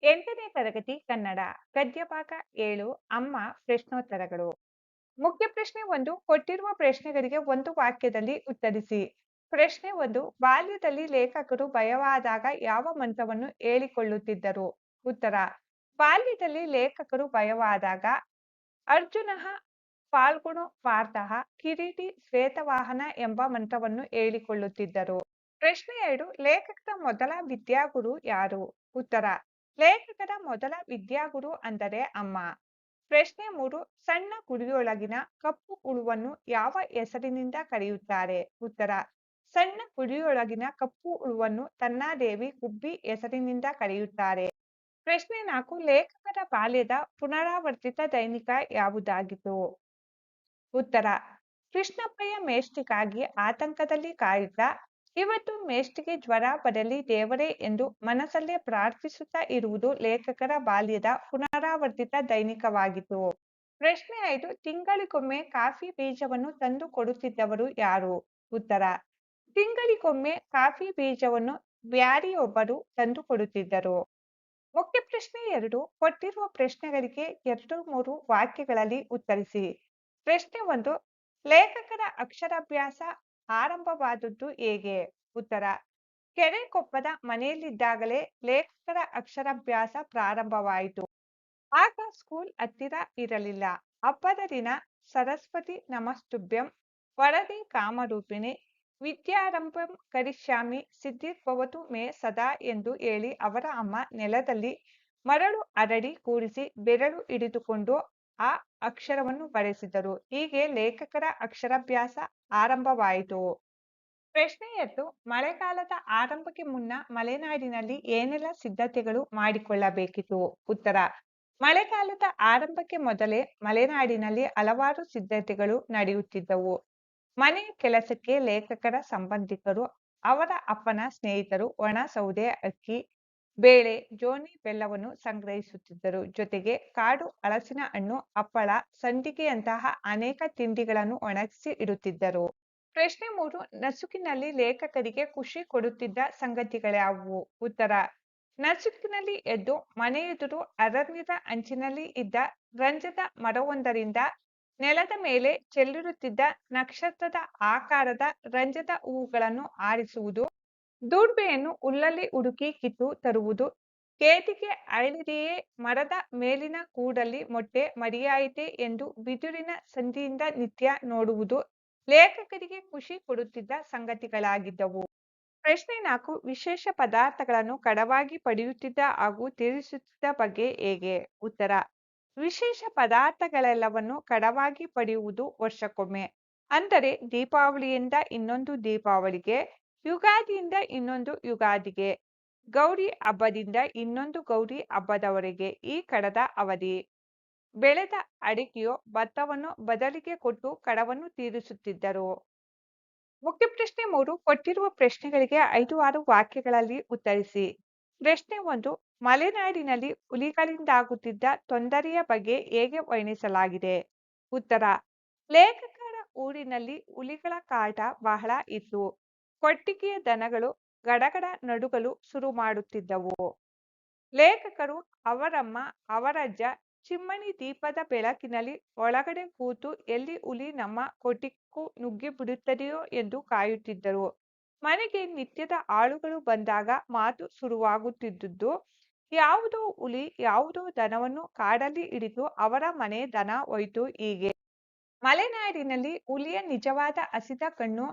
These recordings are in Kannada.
8ನೇ ತರಗತಿ ಕನ್ನಡ ಗದ್ಯಭಾಗ 7 ಅಮ್ಮ ಪ್ರಶ್ನೋತ್ತರಗಳು. ಮುಖ್ಯ ಪ್ರಶ್ನೆ 1 ಕೊಟ್ಟಿರುವ ಪ್ರಶ್ನೆಗಳಿಗೆ ಒಂದು ವಾಕ್ಯದಲ್ಲಿ ಉತ್ತರಿಸಿ. ಪ್ರಶ್ನೆ 1 ಬಾಲ್ಯದಲ್ಲಿ ಲೇಖಕರು ಭಯವಾದಾಗ ಯಾವ ಮಂತ್ರವನ್ನು ಹೇಳಿಕೊಳ್ಳುತ್ತಿದ್ದರು? ಉತ್ತರ ಬಾಲ್ಯದಲ್ಲಿ ಲೇಖಕರು ಭಯವಾದಾಗ ಅರ್ಜುನಃ ಫಾಲ್ಗುಣೋ ಪಾರ್ಥಃ ಕಿರೀಟಿ ಶ್ವೇತವಾಹನ ಎಂಬ ಮಂತ್ರವನ್ನು ಹೇಳಿಕೊಳ್ಳುತ್ತಿದ್ದರು. ಪ್ರಶ್ನೆ 2 ಲೇಖಕರ ಮೊದಲ ವಿದ್ಯಾಗುರು ಯಾರು? ಉತ್ತರ ಲೇಖಕರ ಮೊದಲ ವಿದ್ಯಾಗುರು ಅಂದರೆ ಅಮ್ಮ. ಪ್ರಶ್ನೆ 3 ಸಣ್ಣ ಗುಡಿಯೊಳಗಿನ ಕಪ್ಪು ಹುಳುವನ್ನು ಯಾವ ಹೆಸರಿನಿಂದ ಕರೆಯುತ್ತಾರೆ? ಉತ್ತರ ಸಣ್ಣ ಗುಡಿಯೊಳಗಿನ ಕಪ್ಪು ಹುಳುವನ್ನು ತನ್ನಾದೇವಿ ಗುಬ್ಬಿ ಹೆಸರಿನಿಂದ ಕರೆಯುತ್ತಾರೆ. ಪ್ರಶ್ನೆ 4 ಲೇಖಕರ ಬಾಲ್ಯದ ಪುನರಾವರ್ತಿತ ದೈನಿಕ ಯಾವುದಾಗಿತ್ತು? ಉತ್ತರ ಕೃಷ್ಣಪ್ಪಯ್ಯ ಮೇಷ್ಟಿಗಾಗಿ ಆತಂಕದಲ್ಲಿ ಕಾಯುತ್ತಾ ಇವತ್ತು ಮೇಷ್ಟಿಗೆ ಜ್ವರ ಬರಲಿ ದೇವರೇ ಎಂದು ಮನಸ್ಸಲ್ಲೇ ಪ್ರಾರ್ಥಿಸುತ್ತಾ ಇರುವುದು ಲೇಖಕರ ಬಾಲ್ಯದ ಪುನರಾವರ್ತಿತ ದೈನಿಕವಾಗಿತ್ತು. ಪ್ರಶ್ನೆ 5 ತಿಂಗಳಿಗೊಮ್ಮೆ ಕಾಫಿ ಬೀಜವನ್ನು ತಂದು ಕೊಡುತ್ತಿದ್ದವರು ಯಾರು? ಉತ್ತರ ತಿಂಗಳಿಗೊಮ್ಮೆ ಕಾಫಿ ಬೀಜವನ್ನು ಬ್ಯಾರಿಯೊಬ್ಬರು ತಂದು ಕೊಡುತ್ತಿದ್ದರು. ಮುಖ್ಯ ಪ್ರಶ್ನೆ 2 ಕೊಟ್ಟಿರುವ ಪ್ರಶ್ನೆಗಳಿಗೆ 2-3 ವಾಕ್ಯಗಳಲ್ಲಿ ಉತ್ತರಿಸಿ. ಪ್ರಶ್ನೆ 1 ಲೇಖಕರ ಅಕ್ಷರಾಭ್ಯಾಸ ಆರಂಭವಾದದ್ದು ಹೇಗೆ? ಉತ್ತರ ಕೆರೆಕೊಪ್ಪದ ಮನೆಯಲ್ಲಿದ್ದಾಗಲೇ ಲೇಖಕರ ಅಕ್ಷರಾಭ್ಯಾಸ ಪ್ರಾರಂಭವಾಯಿತು. ಆಗ ಸ್ಕೂಲ್ ಹತ್ತಿರ ಇರಲಿಲ್ಲ. ಹಬ್ಬದ ದಿನ ಸರಸ್ವತಿ ನಮಸ್ತುಭ್ಯಂ ವರದೆ ಕಾಮರೂಪಿಣಿ ವಿದ್ಯಾರಂಭಂ ಕರಿಷ್ಯಾಮಿ ಸಿದ್ಧಿರ್ಭವತು ಮೇ ಸದಾ ಎಂದು ಹೇಳಿ ಅವರ ಅಮ್ಮ ನೆಲದಲ್ಲಿ ಮರಳು ಹರಡಿ ಕೂರಿಸಿ ಬೆರಳು ಹಿಡಿದುಕೊಂಡು ಆ ಅಕ್ಷರವನ್ನು ಬರೆಸಿದರು. ಹೀಗೆ ಲೇಖಕರ ಅಕ್ಷರಾಭ್ಯಾಸ ಆರಂಭವಾಯಿತು. ಪ್ರಶ್ನೆ 2 ಮಳೆಗಾಲದ ಆರಂಭಕ್ಕೆ ಮುನ್ನ ಮಲೆನಾಡಿನಲ್ಲಿ ಏನೆಲ್ಲ ಸಿದ್ಧತೆಗಳು ಮಾಡಿಕೊಳ್ಳಬೇಕಿತ್ತು? ಉತ್ತರ ಮಳೆಗಾಲದ ಆರಂಭಕ್ಕೆ ಮೊದಲೇ ಮಲೆನಾಡಿನಲ್ಲಿ ಹಲವಾರು ಸಿದ್ಧತೆಗಳು ನಡೆಯುತ್ತಿದ್ದವು. ಮನೆಯ ಕೆಲಸಕ್ಕೆ ಲೇಖಕರ ಸಂಬಂಧಿಕರು ಅವರ ಅಪ್ಪನ ಸ್ನೇಹಿತರು ಒಣ ಸೌದೆ ಅಕ್ಕಿ ಬೇಳೆ ಜೋನಿ ಬೆಲ್ಲವನ್ನು ಸಂಗ್ರಹಿಸುತ್ತಿದ್ದರು. ಜೊತೆಗೆ ಕಾಡು ಹಲಸಿನ ಹಣ್ಣು ಹಪ್ಪಳ ಸಂಡಿಗೆಯಂತಹ ಅನೇಕ ತಿಂಡಿಗಳನ್ನು ಒಣಗಿಸಿ ಇಡುತ್ತಿದ್ದರು. ಪ್ರಶ್ನೆ 3 ನಸುಕಿನಲ್ಲಿ ಲೇಖಕರಿಗೆ ಖುಷಿ ಕೊಡುತ್ತಿದ್ದ ಸಂಗತಿಗಳ್ಯಾವುವು? ಉತ್ತರ ನಸುಕಿನಲ್ಲಿ ಎದ್ದು ಮನೆಯೆದುರು ಅರಣ್ಯದ ಅಂಚಿನಲ್ಲಿ ಇದ್ದ ರಂಜದ ಮರವೊಂದರಿಂದ ನೆಲದ ಮೇಲೆ ಚೆಲ್ಲಿರುತ್ತಿದ್ದ ನಕ್ಷತ್ರದ ಆಕಾರದ ರಂಜದ ಹೂವುಗಳನ್ನು ಆರಿಸುವುದು, ದೂರ್ಬೆಯನ್ನು ಹುಲ್ಲಲ್ಲಿ ಹುಡುಕಿ ಕಿತ್ತು ತರುವುದು, ಕೇದಿಗೆ ಅರಳಿದೆಯೇ ಮರದ ಮೇಲಿನ ಗೂಡಲ್ಲಿ ಮೊಟ್ಟೆ ಮರಿಯಾಯಿತೆ ಎಂದು ಬಿದುರಿನ ಸಂದಿಯಿಂದ ನಿತ್ಯ ನೋಡುವುದು ಲೇಖಕರಿಗೆ ಖುಷಿ ಕೊಡುತ್ತಿದ್ದ ಸಂಗತಿಗಳಾಗಿದ್ದವು. ಪ್ರಶ್ನೆ 4 ವಿಶೇಷ ಪದಾರ್ಥಗಳನ್ನು ಕಡವಾಗಿ ಪಡೆಯುತ್ತಿದ್ದ ಹಾಗೂ ತೀರಿಸುತ್ತಿದ್ದ ಬಗ್ಗೆ ಹೇಗೆ? ಉತ್ತರ ವಿಶೇಷ ಪದಾರ್ಥಗಳೆಲ್ಲವನ್ನು ಕಡವಾಗಿ ಪಡೆಯುವುದು ವರ್ಷಕ್ಕೊಮ್ಮೆ. ಅಂದರೆ ದೀಪಾವಳಿಯಿಂದ ಇನ್ನೊಂದು ದೀಪಾವಳಿಗೆ, ಯುಗಾದಿಯಿಂದ ಇನ್ನೊಂದು ಯುಗಾದಿಗೆ, ಗೌರಿ ಹಬ್ಬದಿಂದ ಇನ್ನೊಂದು ಗೌರಿ ಹಬ್ಬದವರೆಗೆ ಈ ಕಡದ ಅವಧಿ. ಬೆಳೆದ ಅಡಿಕೆಯೋ ಭತ್ತವನ್ನು ಬದಲಿಗೆ ಕೊಟ್ಟು ಕಡವನ್ನು ತೀರಿಸುತ್ತಿದ್ದರು. ಮುಖ್ಯ ಪ್ರಶ್ನೆ 3 ಕೊಟ್ಟಿರುವ ಪ್ರಶ್ನೆಗಳಿಗೆ 5-6 ವಾಕ್ಯಗಳಲ್ಲಿ ಉತ್ತರಿಸಿ. ಪ್ರಶ್ನೆ 1 ಮಲೆನಾಡಿನಲ್ಲಿ ಹುಲಿಗಳಿಂದಾಗುತ್ತಿದ್ದ ತೊಂದರೆಯ ಬಗ್ಗೆ ಹೇಗೆ ವರ್ಣಿಸಲಾಗಿದೆ? ಉತ್ತರ ಲೇಖಕರ ಊರಿನಲ್ಲಿ ಹುಲಿಗಳ ಕಾಟ ಬಹಳ ಇತ್ತು. ಕೊಟ್ಟಿಗೆಯ ದನಗಳು ಗಡಗಡ ನಡುಗಲು ಶುರು ಮಾಡುತ್ತಿದ್ದವು. ಲೇಖಕರು ಅವರಮ್ಮ ಅವರಜ್ಜ ಚಿಮ್ಮಣಿ ದೀಪದ ಬೆಳಕಿನಲ್ಲಿ ಒಳಗಡೆ ಕೂತು ಎಲ್ಲಿ ಹುಲಿ ನಮ್ಮ ಕೊಟ್ಟಿಗೆಗೂ ನುಗ್ಗಿ ಬಿಡುತ್ತದೆಯೋ ಎಂದು ಕಾಯುತ್ತಿದ್ದರು. ಮನೆಗೆ ನಿತ್ಯದ ಆಳುಗಳು ಬಂದಾಗ ಮಾತು ಶುರುವಾಗುತ್ತಿದ್ದುದು ಯಾವುದೋ ಹುಲಿ ಯಾವುದೋ ದನವನ್ನು ಕಾಡಲ್ಲಿ ಹಿಡಿದು ಅವರ ಮನೆ ದನ ಹೋಯ್ತು ಹೀಗೆ. ಮಲೆನಾಡಿನಲ್ಲಿ ಹುಲಿಯ ನಿಜವಾದ ಹಸಿದ ಕಣ್ಣು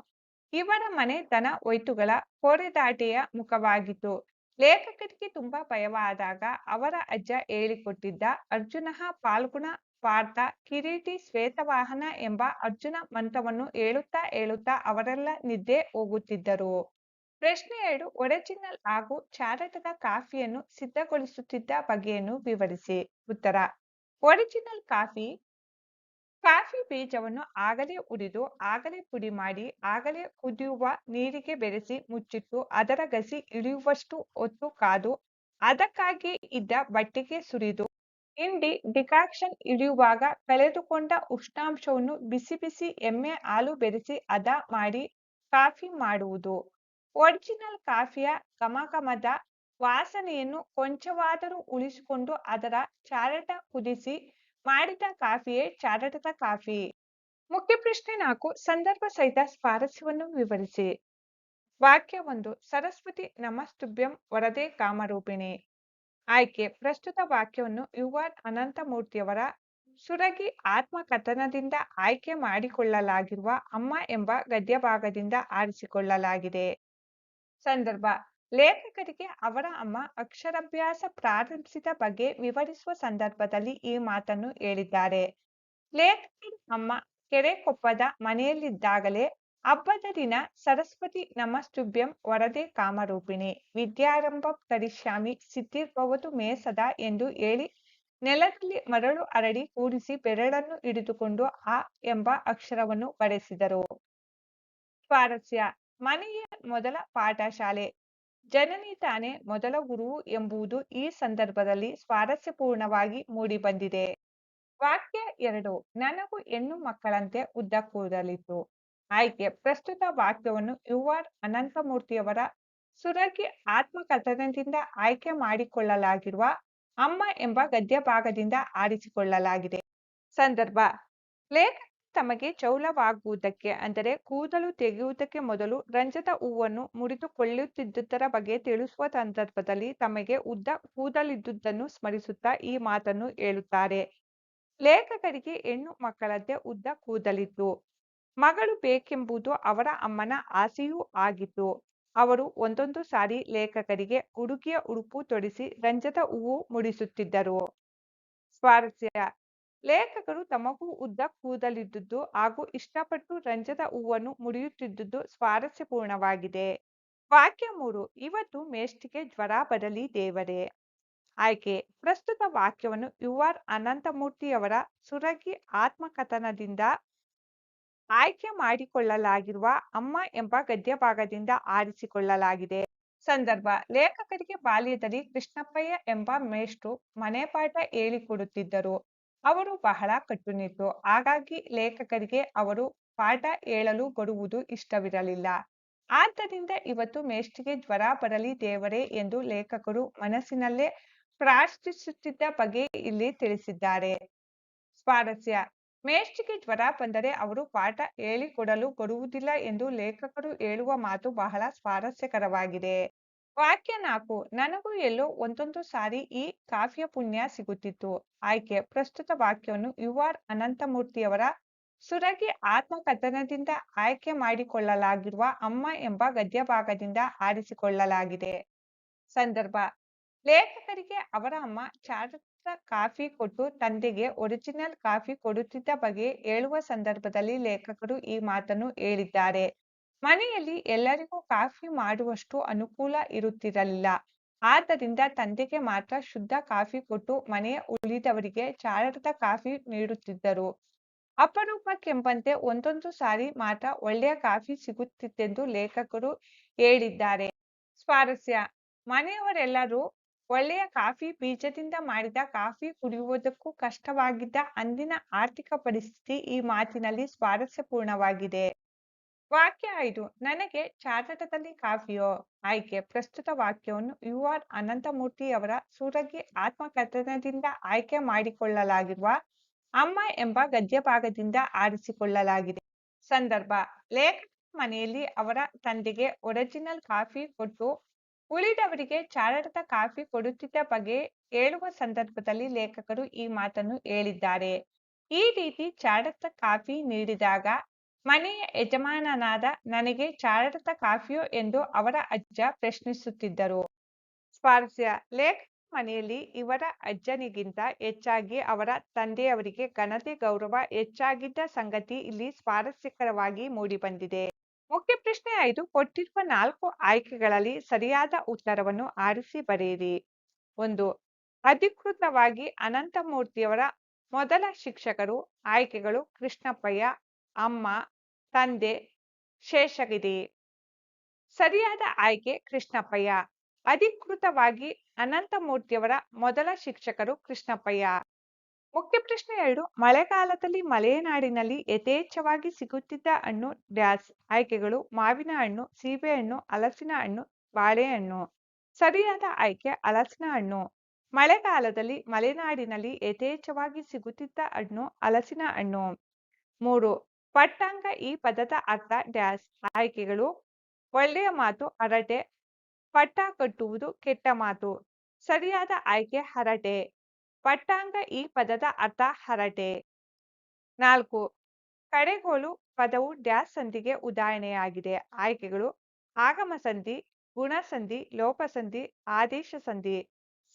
ಇವರ ಮನೆ ದನ ಹೋಯ್ತುಗಳ ಕೋರೆದಾಟೆಯ ಮುಖವಾಗಿತ್ತು. ಲೇಖಕರಿಗೆ ತುಂಬಾ ಭಯವಾದಾಗ ಅವರ ಅಜ್ಜ ಹೇಳಿಕೊಟ್ಟಿದ್ದ ಅರ್ಜುನಃ ಫಾಲ್ಗುಣ ಪಾರ್ಥ ಕಿರೀಟಿ ಶ್ವೇತವಾಹನ ಎಂಬ ಅರ್ಜುನ ಮಂತ್ರವನ್ನು ಹೇಳುತ್ತಾ ಹೇಳುತ್ತಾ ಅವರೆಲ್ಲ ನಿದ್ದೆ ಹೋಗುತ್ತಿದ್ದರು. ಪ್ರಶ್ನೆ 2 ಒರಿಜಿನಲ್ ಹಾಗೂ ಚಾರಟದ ಕಾಫಿಯನ್ನು ಸಿದ್ಧಗೊಳಿಸುತ್ತಿದ್ದ ಬಗೆಯನ್ನು ವಿವರಿಸಿ. ಉತ್ತರ ಒರಿಜಿನಲ್ ಕಾಫಿ ಬೀಜವನ್ನು ಆಗಲೇ ಹುರಿದು ಆಗಲೇ ಪುಡಿ ಮಾಡಿ ಆಗಲೇ ಕುದಿಯುವ ನೀರಿಗೆ ಬೆರೆಸಿ ಮುಚ್ಚಿಟ್ಟು ಅದರ ಗಸಿ ಇಳಿಯುವಷ್ಟು ಹೊತ್ತು ಕಾದು ಅದಕ್ಕಾಗಿ ಇದ್ದ ಬಟ್ಟೆಗೆ ಸುರಿದು ಹಿಂಡಿ ಡಿಕಾಕ್ಷನ್ ಇಳಿಯುವಾಗ ಕಳೆದುಕೊಂಡ ಉಷ್ಣಾಂಶವನ್ನು ಬಿಸಿ ಬಿಸಿ ಎಮ್ಮೆ ಹಾಲು ಬೆರೆಸಿ ಹದ ಮಾಡಿ ಕಾಫಿ ಮಾಡುವುದು. ಒರಿಜಿನಲ್ ಕಾಫಿಯ ಘಮಘಮದ ವಾಸನೆಯನ್ನು ಕೊಂಚವಾದರೂ ಉಳಿಸಿಕೊಂಡು ಅದರ ಚಾರಟ ಕುದಿಸಿ ಮಾಡಿದ ಕಾಫಿಯೇ ಚಾರಟದ ಕಾಫಿ. ಮುಖ್ಯ ಪ್ರಶ್ನೆ 4 ಸಂದರ್ಭ ಸಹಿತ ಸ್ವಾರಸ್ಯವನ್ನು ವಿವರಿಸಿ. ವಾಕ್ಯ 1 ಸರಸ್ವತಿ ನಮಸ್ತುಭ್ಯಂ ವರದೆ ಕಾಮರೂಪಿಣಿ. ಆಯ್ಕೆ ಪ್ರಸ್ತುತ ವಾಕ್ಯವನ್ನು ಯು ಆರ್ ಅನಂತಮೂರ್ತಿಯವರ ಸುರಗಿ ಆತ್ಮಕಥನದಿಂದ ಆಯ್ಕೆ ಮಾಡಿಕೊಳ್ಳಲಾಗಿರುವ ಅಮ್ಮ ಎಂಬ ಗದ್ಯಭಾಗದಿಂದ ಆರಿಸಿಕೊಳ್ಳಲಾಗಿದೆ. ಸಂದರ್ಭ ಲೇಖಕರಿಗೆ ಅವರ ಅಮ್ಮ ಅಕ್ಷರಾಭ್ಯಾಸ ಪ್ರಾರಂಭಿಸಿದ ಬಗ್ಗೆ ವಿವರಿಸುವ ಸಂದರ್ಭದಲ್ಲಿ ಈ ಮಾತನ್ನು ಹೇಳಿದ್ದಾರೆ. ಲೇಖಕರ ಅಮ್ಮ ಕೆರೆಕೊಪ್ಪದ ಮನೆಯಲ್ಲಿದ್ದಾಗಲೇ ಹಬ್ಬದ ದಿನ ಸರಸ್ವತಿ ನಮಸ್ತುಭ್ಯಂ ವರದೆ ಕಾಮರೂಪಿಣಿ ವಿದ್ಯಾರಂಭ ಕರಿಷ್ಯಾಮಿ ಸಿದ್ಧಿರ್ಭವತು ಮೇ ಸದಾ ಎಂದು ಹೇಳಿ ನೆಲದಲ್ಲಿ ಮರಳು ಹರಡಿ ಕೂಡಿಸಿ ಬೆರಳನ್ನು ಹಿಡಿದುಕೊಂಡು ಆ ಎಂಬ ಅಕ್ಷರವನ್ನು ಬರೆಸಿದರು. ಸ್ವಾರಸ್ಯ ಮನೆಯ ಮೊದಲ ಪಾಠಶಾಲೆ ಜನನಿ ತಾನೇ ಮೊದಲ ಗುರುವು ಎಂಬುದು ಈ ಸಂದರ್ಭದಲ್ಲಿ ಸ್ವಾರಸ್ಯಪೂರ್ಣವಾಗಿ ಮೂಡಿಬಂದಿದೆ. ವಾಕ್ಯ 2 ನನಗೂ ಹೆಣ್ಣು ಮಕ್ಕಳಂತೆ ಉದ್ದ ಕೂದಲಿತ್ತು. ಆಯ್ಕೆ ಪ್ರಸ್ತುತ ವಾಕ್ಯವನ್ನು ಯು ಆರ್ ಅನಂತಮೂರ್ತಿಯವರ ಸುರಗಿ ಆತ್ಮಕಥನದಿಂದ ಆಯ್ಕೆ ಮಾಡಿಕೊಳ್ಳಲಾಗಿರುವ ಅಮ್ಮ ಎಂಬ ಗದ್ಯಭಾಗದಿಂದ ಆರಿಸಿಕೊಳ್ಳಲಾಗಿದೆ. ಸಂದರ್ಭ ಲೇಖಕ ತಮಗೆ ಚೌಲವಾಗುವುದಕ್ಕೆ ಅಂದರೆ ಕೂದಲು ತೆಗೆಯುವುದಕ್ಕೆ ಮೊದಲು ರಂಜದ ಹೂವನ್ನು ಮುಡಿದುಕೊಳ್ಳುತ್ತಿದ್ದುದರ ಬಗ್ಗೆ ತಿಳಿಸುವ ಸಂದರ್ಭದಲ್ಲಿ ತಮಗೆ ಉದ್ದ ಕೂದಲಿದ್ದುದನ್ನು ಸ್ಮರಿಸುತ್ತಾ ಈ ಮಾತನ್ನು ಹೇಳುತ್ತಾರೆ. ಲೇಖಕರಿಗೆ ಹೆಣ್ಣು ಮಕ್ಕಳಂತೆ ಉದ್ದ ಕೂದಲಿತ್ತು. ಮಗಳು ಬೇಕೆಂಬುದು ಅವರ ಅಮ್ಮನ ಆಸೆಯೂ ಆಗಿತ್ತು. ಅವರು ಒಂದೊಂದು ಸಾರಿ ಲೇಖಕರಿಗೆ ಹುಡುಗಿಯ ಉಡುಪು ತೊಡಿಸಿ ರಂಜದ ಹೂವು ಮುಡಿಸುತ್ತಿದ್ದರು. ಸ್ವಾರಸ್ಯ ಲೇಖಕರು ತಮಗೂ ಉದ್ದ ಕೂದಲಿದ್ದುದು ಹಾಗೂ ಇಷ್ಟಪಟ್ಟು ರಂಜದ ಹೂವನ್ನು ಮುಡಿಯುತ್ತಿದ್ದುದು ಸ್ವಾರಸ್ಯಪೂರ್ಣವಾಗಿದೆ. ವಾಕ್ಯ 3 ಇವತ್ತು ಮೇಷ್ಟಿಗೆ ಜ್ವರ ಬರಲಿ ದೇವರೇ. ಆಯ್ಕೆ ಪ್ರಸ್ತುತ ವಾಕ್ಯವನ್ನು ಯು ಆರ್ ಅನಂತಮೂರ್ತಿಯವರ ಸುರಗಿ ಆತ್ಮಕಥನದಿಂದ ಆಯ್ಕೆ ಮಾಡಿಕೊಳ್ಳಲಾಗಿರುವ ಅಮ್ಮ ಎಂಬ ಗದ್ಯಭಾಗದಿಂದ ಆರಿಸಿಕೊಳ್ಳಲಾಗಿದೆ. ಸಂದರ್ಭ ಲೇಖಕರಿಗೆ ಬಾಲ್ಯದಲ್ಲಿ ಕೃಷ್ಣಪ್ಪಯ್ಯ ಎಂಬ ಮೇಷ್ಟ್ರು ಮನೆಪಾಠ ಹೇಳಿಕೊಡುತ್ತಿದ್ದರು. ಅವರು ಬಹಳ ಕಟ್ಟುನಿಟ್ಟು. ಹಾಗಾಗಿ ಲೇಖಕರಿಗೆ ಅವರು ಪಾಠ ಹೇಳಲು ಬರುವುದು ಇಷ್ಟವಿರಲಿಲ್ಲ. ಆದ್ದರಿಂದ ಇವತ್ತು ಮೇಷ್ಟಿಗೆ ಜ್ವರ ಬರಲಿ ದೇವರೇ ಎಂದು ಲೇಖಕರು ಮನಸ್ಸಿನಲ್ಲೇ ಪ್ರಾರ್ಥಿಸುತ್ತಿದ್ದ ಬಗ್ಗೆ ಇಲ್ಲಿ ತಿಳಿಸಿದ್ದಾರೆ. ಸ್ವಾರಸ್ಯ ಮೇಷ್ಟಿಗೆ ಜ್ವರ ಬಂದರೆ ಅವರು ಪಾಠ ಹೇಳಿಕೊಡಲು ಬರುವುದಿಲ್ಲ ಎಂದು ಲೇಖಕರು ಹೇಳುವ ಮಾತು ಬಹಳ ಸ್ವಾರಸ್ಯಕರವಾಗಿದೆ. ವಾಕ್ಯ 4 ನನಗೂ ಎಲ್ಲೋ ಒಂದೊಂದು ಸಾರಿ ಈ ಕಾಫಿಯ ಪುಣ್ಯ ಸಿಗುತ್ತಿತ್ತು. ಆಯ್ಕೆ ಪ್ರಸ್ತುತ ವಾಕ್ಯವನ್ನು ಯು ಆರ್ ಅನಂತಮೂರ್ತಿಯವರ ಸುರಗಿ ಆತ್ಮಕಥನದಿಂದ ಆಯ್ಕೆ ಮಾಡಿಕೊಳ್ಳಲಾಗಿರುವ ಅಮ್ಮ ಎಂಬ ಗದ್ಯಭಾಗದಿಂದ ಆರಿಸಿಕೊಳ್ಳಲಾಗಿದೆ. ಸಂದರ್ಭ ಲೇಖಕರಿಗೆ ಅವರ ಅಮ್ಮ ಚಾರುತ್ರ ಕಾಫಿ ಕೊಟ್ಟು ತಂದೆಗೆ ಒರಿಜಿನಲ್ ಕಾಫಿ ಕೊಡುತ್ತಿದ್ದ ಬಗ್ಗೆ ಹೇಳುವ ಸಂದರ್ಭದಲ್ಲಿ ಲೇಖಕರು ಈ ಮಾತನ್ನು ಹೇಳಿದ್ದಾರೆ. ಮನೆಯಲ್ಲಿ ಎಲ್ಲರಿಗೂ ಕಾಫಿ ಮಾಡುವಷ್ಟು ಅನುಕೂಲ ಇರುತ್ತಿರಲಿಲ್ಲ. ಆದ್ದರಿಂದ ತಂದೆಗೆ ಮಾತ್ರ ಶುದ್ಧ ಕಾಫಿ ಕೊಟ್ಟು ಮನೆಯ ಉಳಿದವರಿಗೆ ಚಾರುತ್ರದ ಕಾಫಿ ನೀಡುತ್ತಿದ್ದರು. ಅಪರೂಪಕ್ಕೆಂಬಂತೆ ಒಂದೊಂದು ಸಾರಿ ಮಾತ್ರ ಒಳ್ಳೆಯ ಕಾಫಿ ಸಿಗುತ್ತಿತ್ತೆಂದು ಲೇಖಕರು ಹೇಳಿದ್ದಾರೆ. ಸ್ವಾರಸ್ಯ ಮನೆಯವರೆಲ್ಲರೂ ಒಳ್ಳೆಯ ಕಾಫಿ ಬೀಜದಿಂದ ಮಾಡಿದ ಕಾಫಿ ಕುಡಿಯುವುದಕ್ಕೂ ಕಷ್ಟವಾಗಿದ್ದ ಅಂದಿನ ಆರ್ಥಿಕ ಪರಿಸ್ಥಿತಿ ಈ ಮಾತಿನಲ್ಲಿ ಸ್ವಾರಸ್ಯಪೂರ್ಣವಾಗಿದೆ. ವಾಕ್ಯ 5 ನನಗೆ ಚಾರಟದಲ್ಲಿ ಕಾಫಿಯೋ. ಆಯ್ಕೆ ಪ್ರಸ್ತುತ ವಾಕ್ಯವನ್ನು ಯು ಆರ್ ಅನಂತಮೂರ್ತಿಯವರ ಸೂರಗಿ ಆತ್ಮಕಥನದಿಂದ ಆಯ್ಕೆ ಮಾಡಿಕೊಳ್ಳಲಾಗಿರುವ ಅಮ್ಮ ಎಂಬ ಗದ್ಯಭಾಗದಿಂದ ಆರಿಸಿಕೊಳ್ಳಲಾಗಿದೆ. ಸಂದರ್ಭ ಲೇಖಕ ಮನೆಯಲ್ಲಿ ಅವರ ತಂದೆಗೆ ಒರಿಜಿನಲ್ ಕಾಫಿ ಕೊಟ್ಟು ಉಳಿದವರಿಗೆ ಚಾರಟದ ಕಾಫಿ ಕೊಡುತ್ತಿದ್ದ ಬಗ್ಗೆ ಹೇಳುವ ಸಂದರ್ಭದಲ್ಲಿ ಲೇಖಕರು ಈ ಮಾತನ್ನು ಹೇಳಿದ್ದಾರೆ. ಈ ರೀತಿ ಚಾರಟದ ಕಾಫಿ ನೀಡಿದಾಗ ಮನೆಯ ಯಜಮಾನನಾದ ನನಗೆ ಚಾರಟದ ಕಾಫಿಯೋ ಎಂದು ಅವರ ಅಜ್ಜ ಪ್ರಶ್ನಿಸುತ್ತಿದ್ದರು. ಸ್ವಾರಸ್ಯ ಲೇಖಕ ಮನೆಯಲ್ಲಿ ಇವರ ಅಜ್ಜನಿಗಿಂತ ಹೆಚ್ಚಾಗಿ ಅವರ ತಂದೆಯವರಿಗೆ ಘನತೆ ಗೌರವ ಹೆಚ್ಚಾಗಿದ್ದ ಸಂಗತಿ ಇಲ್ಲಿ ಸ್ವಾರಸ್ಯಕರವಾಗಿ ಮೂಡಿಬಂದಿದೆ. ಮುಖ್ಯ ಪ್ರಶ್ನೆ 5 ಕೊಟ್ಟಿರುವ 4 ಆಯ್ಕೆಗಳಲ್ಲಿ ಸರಿಯಾದ ಉತ್ತರವನ್ನು ಆರಿಸಿ ಬರೆಯಿರಿ. 1 ಅಧಿಕೃತವಾಗಿ ಅನಂತಮೂರ್ತಿಯವರ ಮೊದಲ ಶಿಕ್ಷಕರು. ಆಯ್ಕೆಗಳು ಕೃಷ್ಣಪ್ಪಯ್ಯ, ಅಮ್ಮ, ತಂದೆ, ಶೇಷಗಿರಿ. ಸರಿಯಾದ ಆಯ್ಕೆ ಕೃಷ್ಣಪ್ಪಯ್ಯ. ಅಧಿಕೃತವಾಗಿ ಅನಂತಮೂರ್ತಿಯವರ ಮೊದಲ ಶಿಕ್ಷಕರು ಕೃಷ್ಣಪ್ಪಯ್ಯ. ಮುಖ್ಯ ಪ್ರಶ್ನೆ 2 ಮಳೆಗಾಲದಲ್ಲಿ ಮಲೆನಾಡಿನಲ್ಲಿ ಯಥೇಚ್ಛವಾಗಿ ಸಿಗುತ್ತಿದ್ದ ಹಣ್ಣು ಡ್ಯಾಸ್. ಆಯ್ಕೆಗಳು ಮಾವಿನ ಹಣ್ಣು, ಸೀಬೆಹಣ್ಣು, ಹಲಸಿನ ಹಣ್ಣು, ಬಾಳೆಹಣ್ಣು. ಸರಿಯಾದ ಆಯ್ಕೆ ಹಲಸಿನ ಹಣ್ಣು. ಮಳೆಗಾಲದಲ್ಲಿ ಮಲೆನಾಡಿನಲ್ಲಿ ಯಥೇಚ್ಛವಾಗಿ ಸಿಗುತ್ತಿದ್ದ ಹಣ್ಣು ಹಲಸಿನ ಹಣ್ಣು. 3. ಪಟ್ಟಾಂಗ ಈ ಪದದ ಅರ್ಥ ಡ್ಯಾಶ್. ಆಯ್ಕೆಗಳು: ಒಳ್ಳೆಯ ಮಾತು ಹರಟೆ, ಪಟ್ಟ ಕಟ್ಟುವುದು ಕೆಟ್ಟ ಮಾತು. ಸರಿಯಾದ ಆಯ್ಕೆ ಹರಟೆ. ಪಟ್ಟಾಂಗ ಈ ಪದದ ಅರ್ಥ ಹರಟೆ. 4. ಕಡೆಗೋಲು ಪದವು ಡ್ಯಾಶ್ ಸಂಧಿಗೆ ಉದಾಹರಣೆಯಾಗಿದೆ. ಆಯ್ಕೆಗಳು: ಆಗಮ ಸಂಧಿ, ಗುಣಸಂಧಿ, ಲೋಪಸಂಧಿ, ಆದೇಶ ಸಂಧಿ.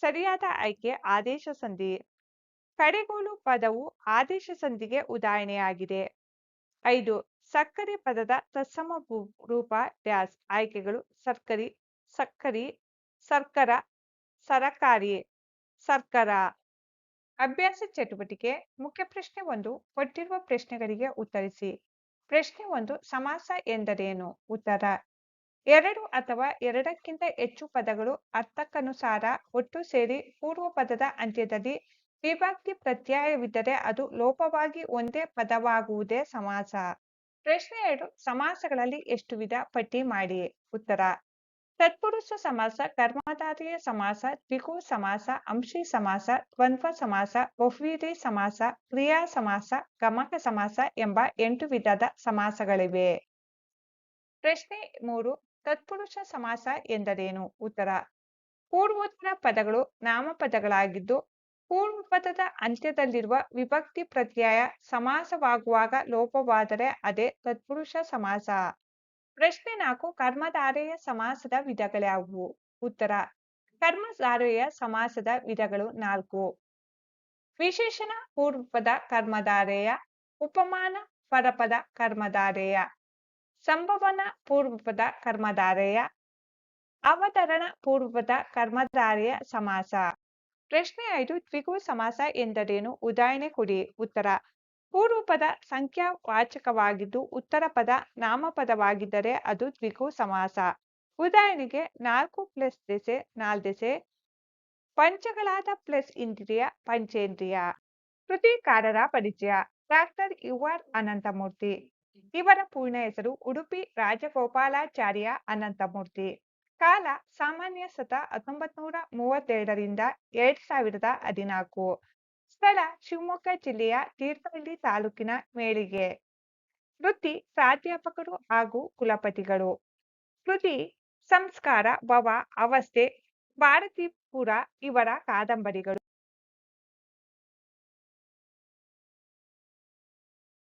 ಸರಿಯಾದ ಆಯ್ಕೆ ಆದೇಶ ಸಂಧಿ. ಕಡೆಗೋಲು ಪದವು ಆದೇಶ ಸಂಧಿಗೆ ಉದಾಹರಣೆಯಾಗಿದೆ. 5. ಸಕ್ಕರೆ ಪದದ ತತ್ಸಮ ರೂಪ ಡ್ಯಾಶ್. ಆಯ್ಕೆಗಳು: ಸರ್ಕರಿ, ಸಕ್ಕರಿ, ಸರ್ಕರ, ಸರಕಾರಿ, ಸರ್ಕರ. ಅಭ್ಯಾಸ ಚಟುವಟಿಕೆ. ಮುಖ್ಯ ಪ್ರಶ್ನೆ 1 ಕೊಟ್ಟಿರುವ ಪ್ರಶ್ನೆಗಳಿಗೆ ಉತ್ತರಿಸಿ. ಪ್ರಶ್ನೆ 1 ಸಮಾಸ ಎಂದರೇನು? ಉತ್ತರ: 2 ಅಥವಾ 2ಕ್ಕಿಂತ ಹೆಚ್ಚು ಪದಗಳು ಅರ್ಥಕ್ಕನುಸಾರ ಒಟ್ಟು ಸೇರಿ ಪೂರ್ವ ಪದದ ಅಂತ್ಯದಲ್ಲಿ ವಿಭಕ್ತಿ ಪ್ರತ್ಯಯವಿದ್ದರೆ ಅದು ಲೋಪವಾಗಿ ಒಂದೇ ಪದವಾಗುವುದೇ ಸಮಾಸ. ಪ್ರಶ್ನೆ 2 ಸಮಾಸಗಳಲ್ಲಿ ಎಷ್ಟು ವಿಧ? ಪಟ್ಟಿ ಮಾಡಿ. ಉತ್ತರ: ತತ್ಪುರುಷ ಸಮಾಸ, ಕರ್ಮಧಾರಯ ಸಮಾಸ, ದ್ವಿಗು ಸಮಾಸ, ಅಂಶಿ ಸಮಾಸ, ದ್ವಂದ್ವ ಸಮಾಸ, ಬಹುವ್ರೀಹಿ ಸಮಾಸ, ಕ್ರಿಯಾ ಸಮಾಸ, ಗಮಕ ಸಮಾಸ ಎಂಬ 8 ವಿಧದ ಸಮಾಸಗಳಿವೆ. ಪ್ರಶ್ನೆ 3 ತತ್ಪುರುಷ ಸಮಾಸ ಎಂದರೇನು? ಉತ್ತರ: ಪೂರ್ವೋತ್ತರ ಪದಗಳು ನಾಮಪದಗಳಾಗಿದ್ದು ಪೂರ್ವಪದದ ಅಂತ್ಯದಲ್ಲಿರುವ ವಿಭಕ್ತಿ ಪ್ರತ್ಯಯ ಸಮಾಸವಾಗುವಾಗ ಲೋಪವಾದರೆ ಅದೇ ತತ್ಪುರುಷ ಸಮಾಸ. ಪ್ರಶ್ನೆ 4 ಕರ್ಮಧಾರಯ ಸಮಾಸದ ವಿಧಗಳ್ಯಾವುವು? ಉತ್ತರ: ಕರ್ಮಧಾರಯ ಸಮಾಸದ ವಿಧಗಳು 4. ವಿಶೇಷಣ ಪೂರ್ವಪದ ಕರ್ಮಧಾರಯ, ಉಪಮಾನ ಪರಪದ ಕರ್ಮಧಾರಯ, ಸಂಭವನ ಪೂರ್ವಪದ ಕರ್ಮಧಾರಯ, ಅವತರಣ ಪೂರ್ವಪದ ಕರ್ಮಧಾರಯ ಸಮಾಸ. ಪ್ರಶ್ನೆ 5 ದ್ವಿಗು ಸಮಾಸ ಎಂದರೇನು? ಉದಾಹರಣೆ ಕೊಡಿ. ಉತ್ತರ: ಪೂರ್ವಪದ ಸಂಖ್ಯಾವಾಚಕವಾಗಿದ್ದು ಉತ್ತರ ಪದ ನಾಮಪದವಾಗಿದ್ದರೆ ಅದು ದ್ವಿಗು ಸಮಾಸ. ಉದಾಹರಣೆಗೆ 4 + ದೆಸೆ ನಾಲ್ದೆಸೆ, ಪಂಚಗಳಾದ + ಇಂದ್ರಿಯ ಪಂಚೇಂದ್ರಿಯ. ಕೃತಿಕಾರರ ಪರಿಚಯ. Doctor U.R.. ಅನಂತಮೂರ್ತಿ. ಇವರ ಪೂರ್ಣ ಹೆಸರು ಉಡುಪಿ ರಾಜಗೋಪಾಲಾಚಾರ್ಯ ಅನಂತಮೂರ್ತಿ. ಕಾಲ ಸಾಮಾನ್ಯ ಶತ 1932 ರಿಂದ 2014. ಸ್ಥಳ ಶಿವಮೊಗ್ಗ ಜಿಲ್ಲೆಯ ತೀರ್ಥಹಳ್ಳಿ ತಾಲೂಕಿನ ಮೇಳಿಗೆ. ವೃತ್ತಿ ಪ್ರಾಧ್ಯಾಪಕರು ಹಾಗೂ ಕುಲಪತಿಗಳು. ಕೃತಿ ಸಂಸ್ಕಾರ, ಭವ, ಅವಸ್ಥೆ, ಭಾರತೀಪುರ ಇವರ ಕಾದಂಬರಿಗಳು.